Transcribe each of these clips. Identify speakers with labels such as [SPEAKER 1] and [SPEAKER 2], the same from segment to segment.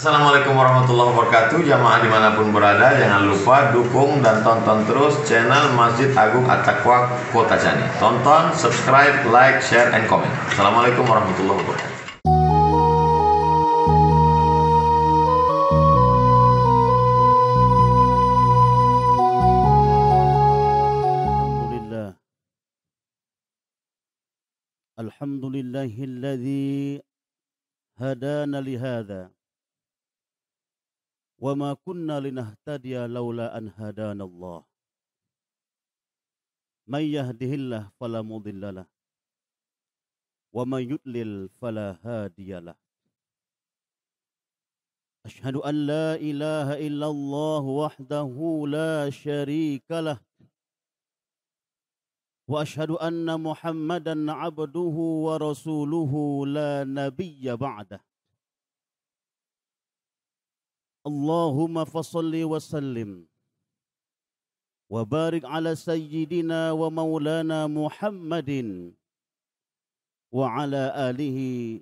[SPEAKER 1] Assalamualaikum warahmatullahi wabarakatuh. Jamaah dimanapun berada, jangan lupa dukung dan tonton terus channel Masjid Agung At-Taqwa Kota Cani. Tonton, subscribe, like, share, and comment. Assalamualaikum warahmatullahi wabarakatuh.
[SPEAKER 2] Alhamdulillahilladzi hadana lihada wa ma kunna linahtadiya laula an hadana Allah. Man yahdihillah fala mudhillalah wa man yudlil fala hadiyalah. Ashhadu an la ilaha illallah wahdahu la syarikalah wa ashhadu anna Muhammadan abduhu wa rasuluhu la nabiyya ba'dah. Allahumma fassalli wa sallim wa barik ala sayyidina wa maulana Muhammadin wa ala alihi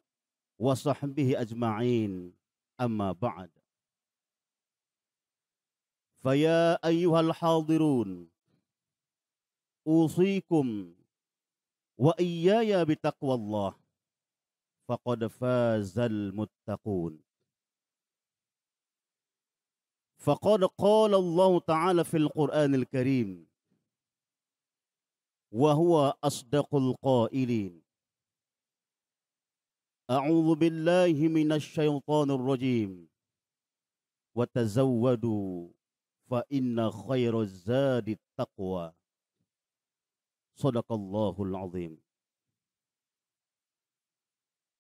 [SPEAKER 2] wa sahbihi ajma'in, amma ba'd. Faya ayyuhal hadirun, usikum wa iyaya bitaqwallah, faqad fazal muttaqun. Faqad qala Allah Ta'ala fil Qur'anil Karim wa huwa asdaqul qailin. A'udzu billahi minasy syaithanir rajim. Wa tazawwadu fa inna khairaz zadit taqwa. Shadaqallahul azim.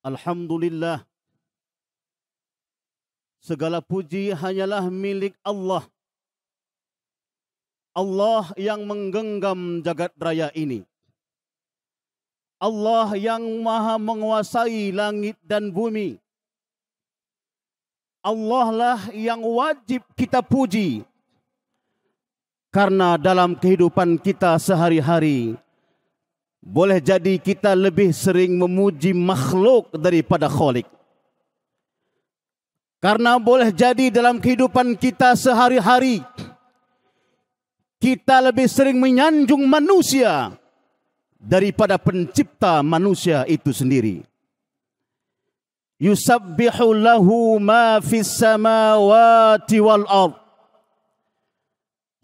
[SPEAKER 2] Alhamdulillah, segala puji hanyalah milik Allah. Allah yang menggenggam jagat raya ini. Allah yang maha menguasai langit dan bumi. Allah lah yang wajib kita puji. Karena dalam kehidupan kita sehari-hari, boleh jadi kita lebih sering memuji makhluk daripada Khalik. Karena boleh jadi dalam kehidupan kita sehari-hari, kita lebih sering menyanjung manusia daripada pencipta manusia itu sendiri. Yusabbihu lahu ma fis samawati wal ard.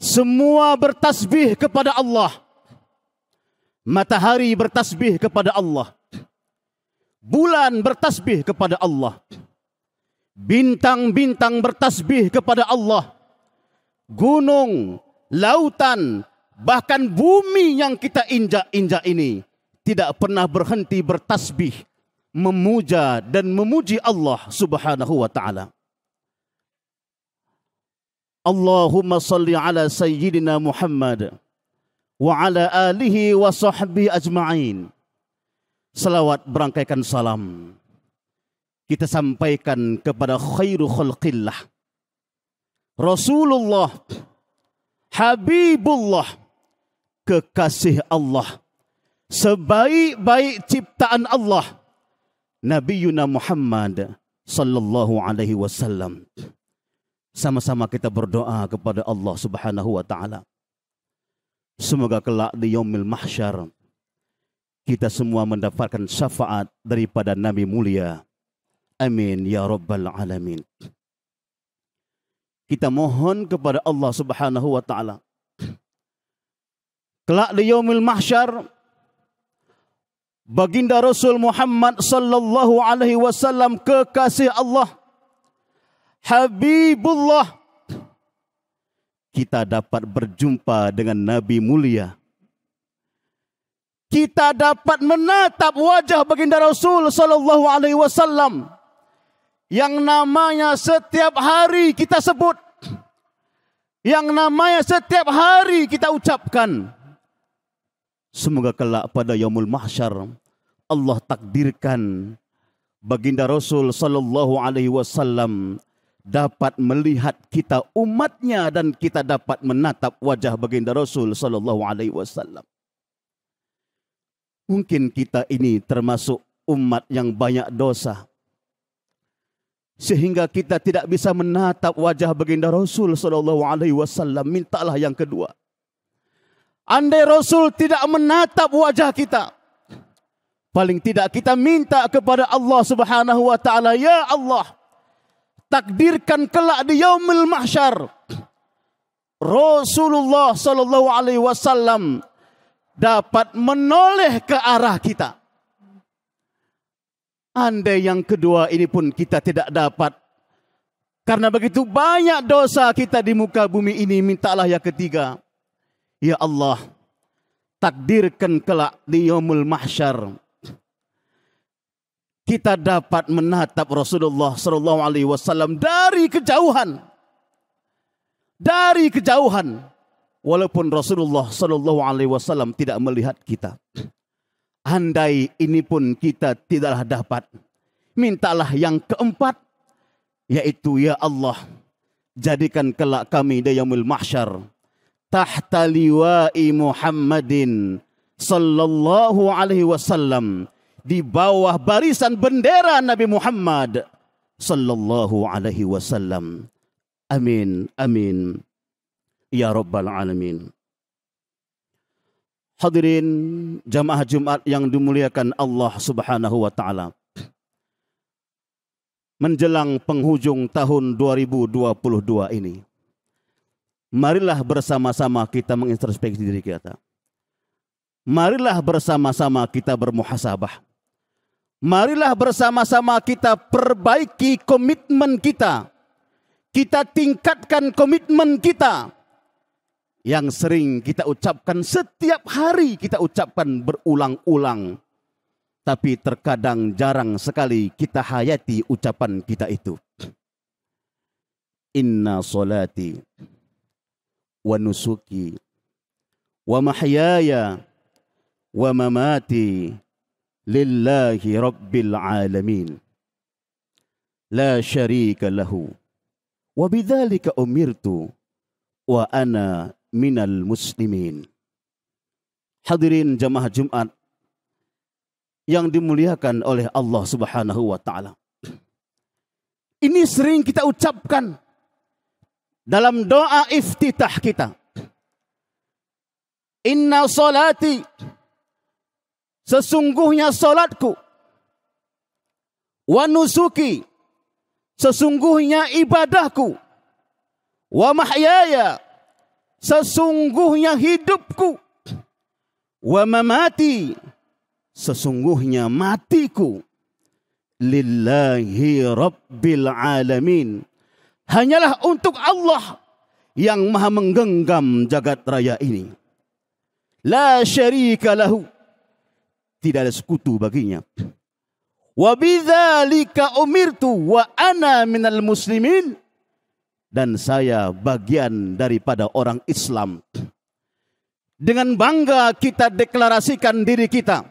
[SPEAKER 2] Semua bertasbih kepada Allah. Matahari bertasbih kepada Allah. Bulan bertasbih kepada Allah. Bintang-bintang bertasbih kepada Allah. Gunung, lautan, bahkan bumi yang kita injak-injak ini tidak pernah berhenti bertasbih, memuja dan memuji Allah Subhanahu wa ta'ala. Allahumma salli ala sayyidina Muhammad wa ala alihi wa sahbihi ajma'in. Salawat berangkaikan salam kita sampaikan kepada khairu khalqillah, Rasulullah, Habibullah, kekasih Allah, sebaik-baik ciptaan Allah, Nabiyuna Muhammad sallallahu alaihi wasallam. Sama-sama kita berdoa kepada Allah Subhanahu wa ta'ala. Semoga kelak di yaumil mahsyar kita semua mendapatkan syafaat daripada Nabi mulia. Amin ya rabbal alamin. Kita mohon kepada Allah Subhanahu wa ta'ala, kelak di yaumil mahsyar, baginda Rasul Muhammad sallallahu alaihi wasallam, kekasih Allah, Habibullah, kita dapat berjumpa dengan Nabi mulia. Kita dapat menatap wajah baginda Rasul sallallahu alaihi wasallam yang namanya setiap hari kita sebut, yang namanya setiap hari kita ucapkan. Semoga kelak pada yaumul mahsyar Allah takdirkan baginda Rasul sallallahu alaihi wasallam dapat melihat kita umatnya dan kita dapat menatap wajah baginda Rasul sallallahu alaihi wasallam. Mungkin kita ini termasuk umat yang banyak dosa. sehingga kita tidak bisa menatap wajah baginda Rasul sallallahu alaihi wasallam. Mintalah yang kedua. Andai Rasul tidak menatap wajah kita, paling tidak kita minta kepada Allah Subhanahu wa taala, ya Allah, takdirkan kelak di yaumil mahsyar Rasulullah sallallahu alaihi wasallam dapat menoleh ke arah kita. Andai yang kedua ini pun kita tidak dapat, karena begitu banyak dosa kita di muka bumi ini, mintalah yang ketiga. Ya Allah, takdirkan kelak di yaumul mahsyar kita dapat menatap Rasulullah sallallahu alaihi wasallam dari kejauhan. Dari kejauhan. Walaupun Rasulullah sallallahu alaihi wasallam tidak melihat kita. Andai ini pun kita tidaklah dapat, mintalah yang keempat, yaitu ya Allah, jadikan kelak kami di yaumul mahsyar tahta liwa'i Muhammadin sallallahu alaihi wasallam, di bawah barisan bendera Nabi Muhammad sallallahu alaihi wasallam. Amin, amin, ya rabbal alamin. Hadirin jamaah Jumat yang dimuliakan Allah Subhanahu wa taala. Menjelang penghujung tahun 2022 ini, marilah bersama-sama kita mengintrospeksi diri kita. Marilah bersama-sama kita bermuhasabah. Marilah bersama-sama kita perbaiki komitmen kita. Kita tingkatkan komitmen kita yang sering kita ucapkan, setiap hari kita ucapkan berulang-ulang, tapi terkadang jarang sekali kita hayati ucapan kita itu. Inna salati wa nusuki wa mahyaya wa mamati lillahi rabbil alamin la syarika lahu wa bidzalika umirtu wa ana minal muslimin. Hadirin jamaah Jumat yang dimuliakan oleh Allah Subhanahu wa taala. Ini sering kita ucapkan dalam doa iftitah kita. Inna salati, sesungguhnya salatku, wa nusuki, sesungguhnya ibadahku, wa mahyaya, sesungguhnya hidupku, wa mamati, sesungguhnya matiku, lillahi rabbil alamin, hanyalah untuk Allah yang maha menggenggam jagat raya ini. La syarika lahu, tidak ada sekutu baginya. Wa bidzalika umirtu wa ana minal muslimin, dan saya bagian daripada orang Islam. Dengan bangga kita deklarasikan diri kita.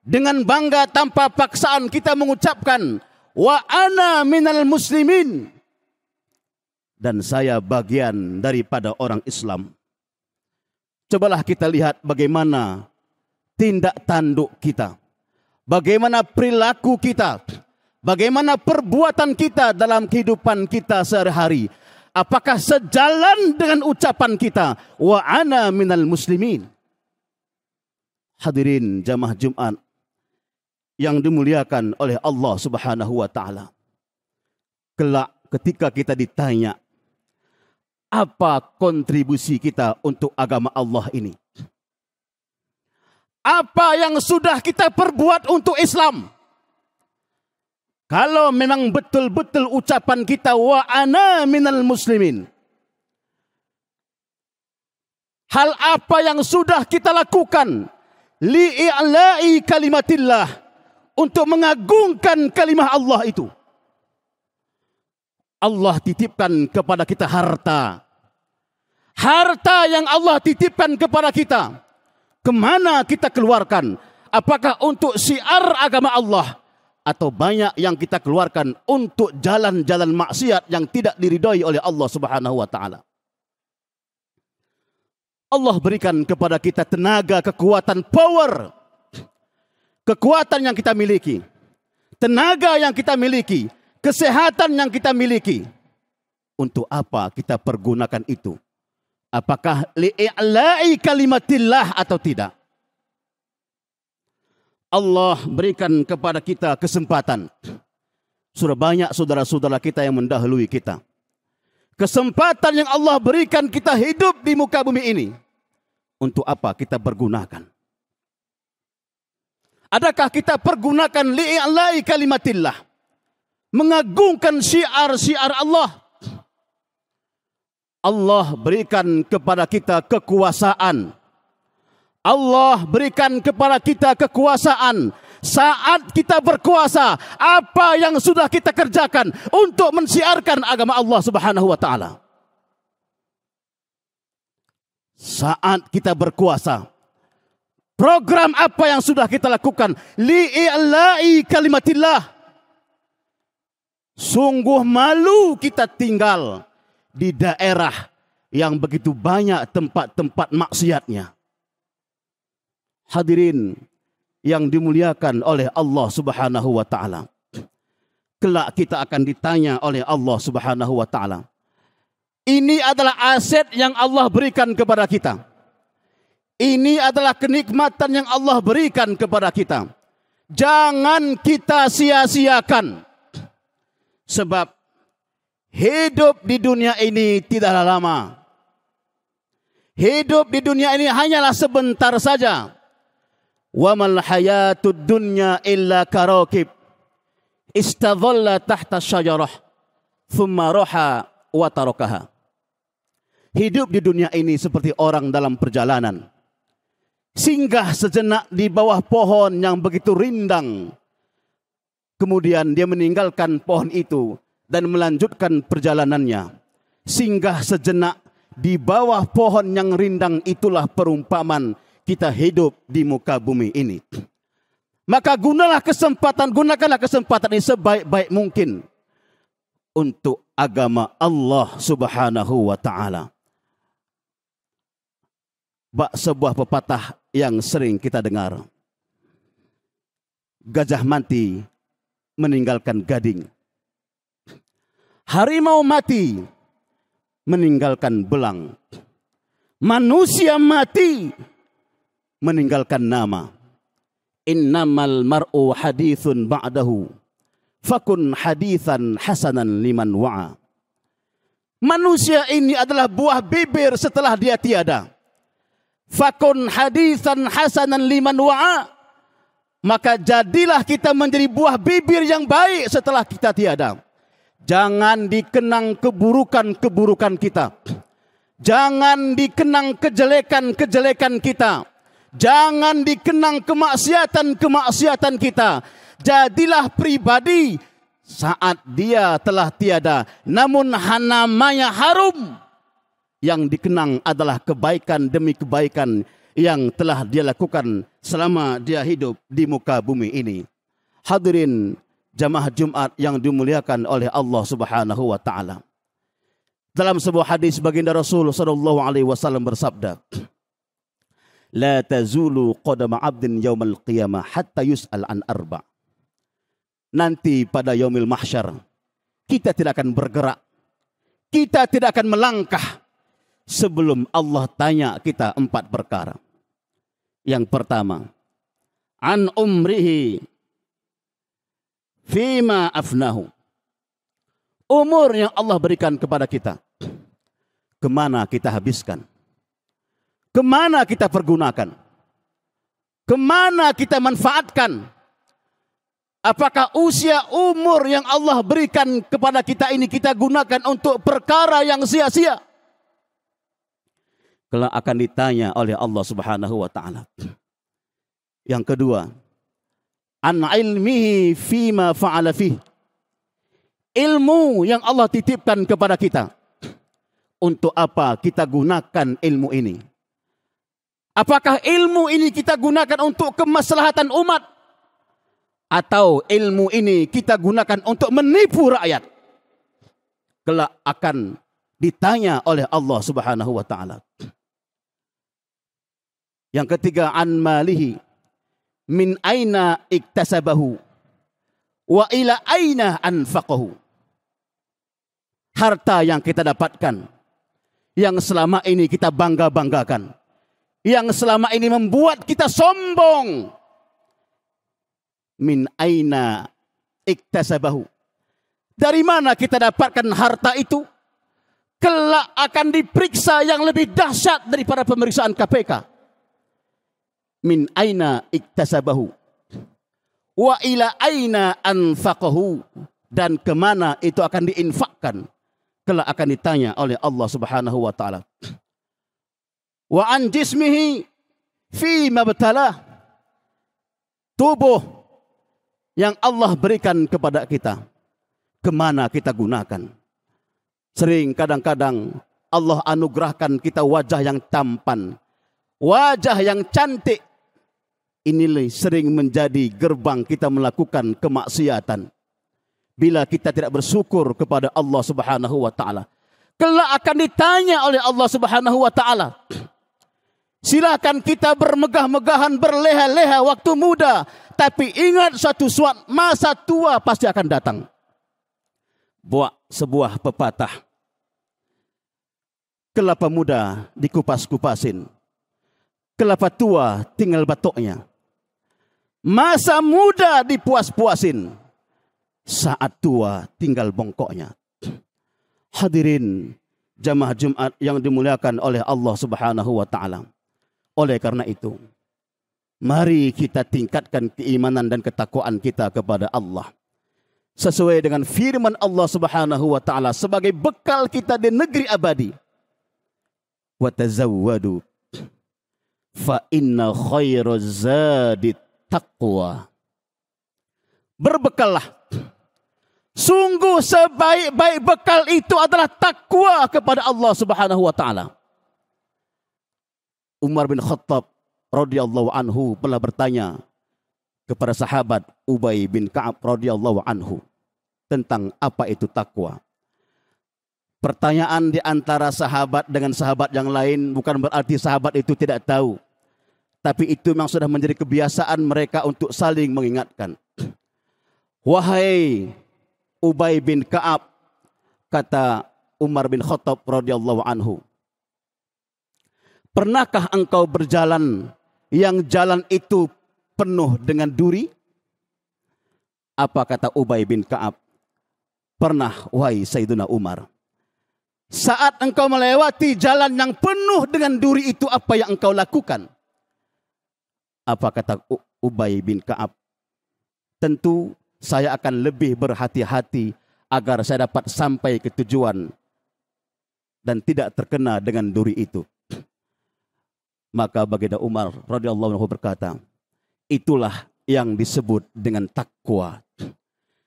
[SPEAKER 2] Dengan bangga tanpa paksaan kita mengucapkan, wa ana minal muslimin, dan saya bagian daripada orang Islam. Cobalah kita lihat bagaimana tindak tanduk kita, bagaimana perilaku kita, bagaimana perbuatan kita dalam kehidupan kita sehari-hari. Apakah sejalan dengan ucapan kita, wa ana minal muslimin? Hadirin jamaah Jumat yang dimuliakan oleh Allah Subhanahu wa taala. Kelak ketika kita ditanya, apa kontribusi kita untuk agama Allah ini? Apa yang sudah kita perbuat untuk Islam? Kalau memang betul-betul ucapan kita wa ana minal muslimin, hal apa yang sudah kita lakukan li'i'la'i kalimatillah, untuk mengagungkan kalimah Allah itu? Allah titipkan kepada kita harta. Harta yang Allah titipkan kepada kita, kemana kita keluarkan? Apakah untuk syiar agama Allah, atau banyak yang kita keluarkan untuk jalan-jalan maksiat yang tidak diridhai oleh Allah Subhanahu wa taala? Allah berikan kepada kita tenaga, kekuatan, power. Kekuatan yang kita miliki, tenaga yang kita miliki, kesehatan yang kita miliki, untuk apa kita pergunakan itu? Apakah li'i'la'i kalimatillah atau tidak? Allah berikan kepada kita kesempatan. Sudah banyak saudara-saudara kita yang mendahului kita. Kesempatan yang Allah berikan kita hidup di muka bumi ini. Untuk apa kita pergunakan? Adakah kita pergunakan li'i'la'i kalimatillah? Mengagungkan syiar-syiar Allah. Allah berikan kepada kita kekuasaan. Allah berikan kepada kita kekuasaan. Saat kita berkuasa, apa yang sudah kita kerjakan untuk mensiarkan agama Allah Subhanahu wa taala? Saat kita berkuasa, program apa yang sudah kita lakukan? Li'i'la'i kalimatillah. Sungguh malu kita tinggal di daerah yang begitu banyak tempat-tempat maksiatnya. Hadirin yang dimuliakan oleh Allah Subhanahu wa taala. Kelak kita akan ditanya oleh Allah Subhanahu wa taala. Ini adalah aset yang Allah berikan kepada kita. Ini adalah kenikmatan yang Allah berikan kepada kita. Jangan kita sia-siakan. Sebab hidup di dunia ini tidaklah lama. Hidup di dunia ini hanyalah sebentar saja. Wa mal hayatud dunya illa karakib istadhalla tahta syajarah thumma raha wa tarakaha. Hidup di dunia ini seperti orang dalam perjalanan. Singgah sejenak di bawah pohon yang begitu rindang. Kemudian dia meninggalkan pohon itu dan melanjutkan perjalanannya. Singgah sejenak di bawah pohon yang rindang, itulah perumpamaan kita hidup di muka bumi ini. Maka gunakanlah kesempatan ini sebaik-baik mungkin untuk agama Allah Subhanahu wa taala. Sebuah pepatah yang sering kita dengar. Gajah mati meninggalkan gading. Harimau mati meninggalkan belang. Manusia mati meninggalkan nama. Innamal mar'u hadithun ba'dahu fakun hadithan hasanan liman wa'a. Manusia ini adalah buah bibir setelah dia tiada. Fakun hadithan hasanan liman wa'a. Maka jadilah kita menjadi buah bibir yang baik setelah kita tiada. Jangan dikenang keburukan-keburukan kita. Jangan dikenang kejelekan-kejelekan kita. Jangan dikenang kemaksiatan-kemaksiatan kita. Jadilah pribadi saat dia telah tiada, namun namanya harum. Yang dikenang adalah kebaikan demi kebaikan yang telah dia lakukan selama dia hidup di muka bumi ini. Hadirin jamaah Jumat yang dimuliakan oleh Allah Subhanahu wa taala. Dalam sebuah hadis baginda Rasul sallallahu alaihi wasallam bersabda, "La tazulu qadama 'abdin yaumal qiyamah hatta yus'al an arba'." Nanti pada yaumil mahsyar kita tidak akan bergerak. Kita tidak akan melangkah sebelum Allah tanya kita 4 perkara. Yang pertama, an umrihi fima afnahu. Umur yang Allah berikan kepada kita, kemana kita habiskan? Kemana kita pergunakan? Kemana kita manfaatkan? Apakah usia umur yang Allah berikan kepada kita ini kita gunakan untuk perkara yang sia-sia? Kelak akan ditanya oleh Allah Subhanahu wa taala. Yang kedua, an ilmihi fima fa'ala fih. Ilmu yang Allah titipkan kepada kita. Untuk apa kita gunakan ilmu ini? Apakah ilmu ini kita gunakan untuk kemaslahatan umat? Atau ilmu ini kita gunakan untuk menipu rakyat? Kelak akan ditanya oleh Allah Subhanahu wa taala. Yang ketiga, an malihi min aina iktasabahu. Wa ila aina anfaqahu. Harta yang kita dapatkan, yang selama ini kita bangga-banggakan, yang selama ini membuat kita sombong. Min aina iktasabahu. Dari mana kita dapatkan harta itu? Kelak akan diperiksa yang lebih dahsyat daripada pemeriksaan KPK. Min aina iktasabahu. Wa ila aina anfaqahu. Dan kemana itu akan diinfakkan. Kelak akan ditanya oleh Allah Subhanahu wa taala. Wa an jismihi fi mabtalah. Tubuh yang Allah berikan kepada kita, kemana kita gunakan? Sering kadang-kadang Allah anugerahkan kita wajah yang tampan, wajah yang cantik. Inilah sering menjadi gerbang kita melakukan kemaksiatan. Bila kita tidak bersyukur kepada Allah Subhanahu wa taala, kelak akan ditanya oleh Allah Subhanahu wa taala. Silakan kita bermegah-megahan, berleha-leha waktu muda, tapi ingat suatu masa tua pasti akan datang. Buat sebuah pepatah. Kelapa muda dikupas-kupasin, kelapa tua tinggal batoknya. Masa muda dipuas-puasin, saat tua tinggal bongkoknya. Hadirin jamaah Jumat yang dimuliakan oleh Allah Subhanahu wa taala. Oleh karena itu, mari kita tingkatkan keimanan dan ketakwaan kita kepada Allah. Sesuai dengan firman Allah Subhanahu wa taala sebagai bekal kita di negeri abadi. Wa tazawwadu fa inna khairaz zadi taqwa. Berbekallah. Sungguh sebaik-baik bekal itu adalah takwa kepada Allah Subhanahu wa taala. Umar bin Khattab radhiyallahu anhu pernah bertanya kepada sahabat Ubay bin Ka'ab radhiyallahu anhu tentang apa itu takwa. Pertanyaan di antara sahabat dengan sahabat yang lain bukan berarti sahabat itu tidak tahu. Tapi itu memang sudah menjadi kebiasaan mereka untuk saling mengingatkan. Wahai Ubay bin Ka'ab, kata Umar bin Khattab radhiyallahu anhu, pernahkah engkau berjalan yang jalan itu penuh dengan duri? Apa kata Ubay bin Ka'ab? Pernah, wahai Sayyidina Umar. Saat engkau melewati jalan yang penuh dengan duri itu, apa yang engkau lakukan? Apa kata Ubay bin Ka'ab? Tentu saya akan lebih berhati-hati agar saya dapat sampai ke tujuan dan tidak terkena dengan duri itu. Maka baginda Umar radhiyallahu anhu berkata, itulah yang disebut dengan takwa.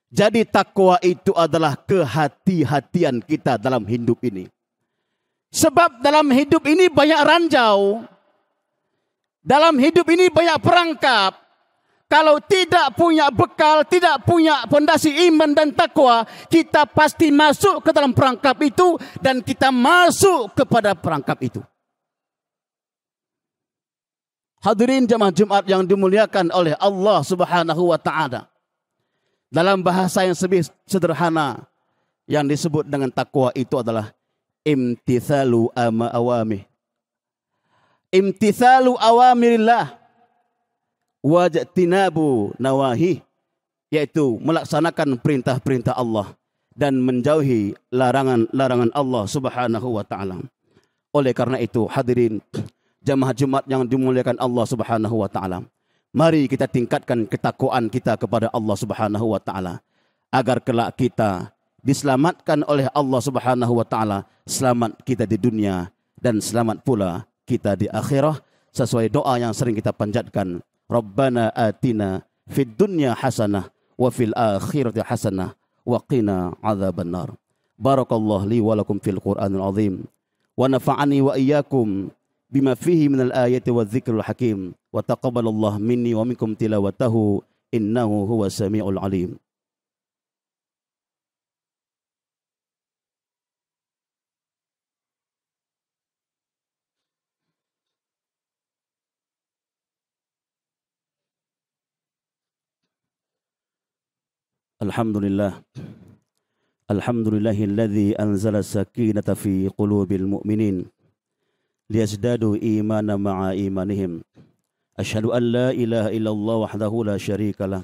[SPEAKER 2] Jadi takwa itu adalah kehati-hatian kita dalam hidup ini. Sebab dalam hidup ini banyak ranjau. Dalam hidup ini banyak perangkap. Kalau tidak punya bekal, tidak punya fondasi iman dan takwa, kita pasti masuk ke dalam perangkap itu dan kita masuk kepada perangkap itu. Hadirin jamaah Jumat yang dimuliakan oleh Allah Subhanahu wa taala. Dalam bahasa yang lebih sederhana yang disebut dengan takwa itu adalah imtithalu awamih. Imtithalu awamirillah wajtinabu nawahi, yaitu melaksanakan perintah-perintah Allah dan menjauhi larangan-larangan Allah Subhanahu wa taala. Oleh karena itu, hadirin jamaah Jumat yang dimuliakan Allah Subhanahu wa taala, mari kita tingkatkan ketakwaan kita kepada Allah Subhanahu wa taala agar kelak kita diselamatkan oleh Allah Subhanahu wa taala, selamat kita di dunia dan selamat pula kita di akhirah, sesuai doa yang sering kita panjatkan. Rabbana atina fid dunya hasanah wa fil akhirati hasanah wa qina adzabannar. Barakallahu li wa lakum fil Qur'anil azim wa nafa'ani wa iyyakum bima fihi minal ayati wadh-dhikril hakim wa taqabbalallahu minni wa minkum tilawatahu innahu huwas samiul alim. Alhamdulillah. Alhamdulillahilladzi anzala sakinata fi qulubil mu'minin liyazdadu imana ma'a imanihim. Asyhadu an la ilaha illallah wahdahu la syarikalah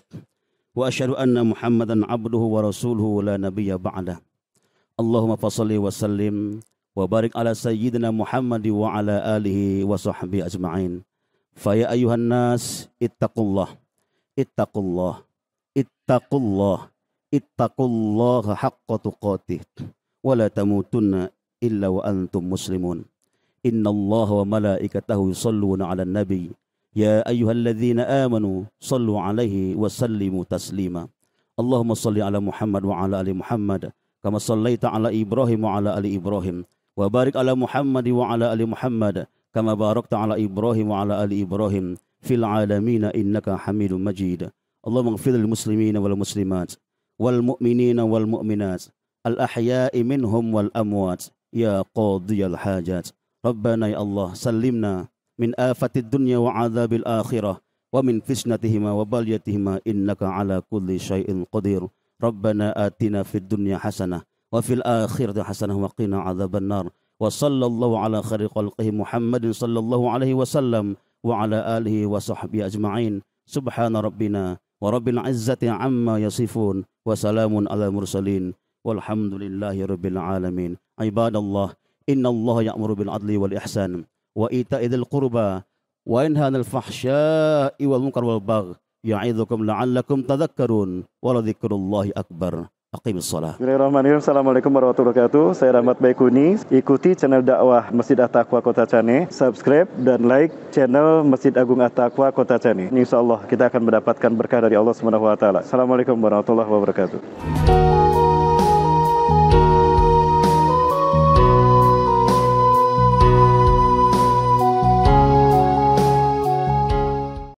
[SPEAKER 2] wa asyhadu anna Muhammadan abduhu wa rasuluhu la nabiyya ba'dah. Allahumma fashalli wa sallim wa barik ala sayyidina Muhammad wa ala alihi wa sahbihi ajma'in. Fa ya ayuhan nas ittaqullah ittaqullah ittaqullah ittaqullaha haqqa tuqatih wa la tamutunna illa wa antum muslimun. Innallaha wa malaikatahu yusholluna 'alan nabi ya ayyuhalladzina amanu shallu 'alaihi wa sallimu taslima. Allahumma shalli 'ala Muhammad wa 'ala ali Muhammad kama shallaita 'ala Ibrahim wa 'ala ali Ibrahim wa barik 'ala Muhammad wa 'ala ali Muhammad kama barakta 'ala Ibrahim wa 'ala ali Ibrahim fil 'alamin innaka Hamidum Majid. Allahumma ighfir lil muslimina wal muslimat wal mu'minina wal mu'minat al ahya'i minhum wal amwat ya qadiyal hajat. Rabbana ya Allah sallimna min afatid dunya wa adzabil akhirah wa min fitnatihima wa baliyatihima innaka ala kulli syai'in qadir. Rabbana atina fid dunya hasanah wa fil akhirati hasanah wa qina adzaban nar. Wa sallallahu ala khairi khalqihi Muhammadin sallallahu alaihi wasallam wa ala alihi wa sahbihi ajma'in. Subhana rabbina wa rabbil izzati amma yasifun wa salamun ala mursalin walhamdulillahi rabbil alamin. Ibadallah, innallaha ya'muru bil adli wal ihsan wa ita'i dzil qurba wa yanha 'anil fahsya'i wal munkar wal baghi ya'idzukum la'allakum tadhakkarun wa dzikrullahi akbar. Aqimus shalah.
[SPEAKER 3] Bismillahirrahmanirrahim. Assalamualaikum warahmatullahi wabarakatuh. Saya Rahmat Baikuni. Ikuti channel dakwah Masjid At-Taqwa Kota Cane. Subscribe dan like channel Masjid Agung At-Taqwa Kota Cane. Insyaallah kita akan mendapatkan berkah dari Allah Subhanahu wa taala. Assalamualaikum warahmatullahi wabarakatuh.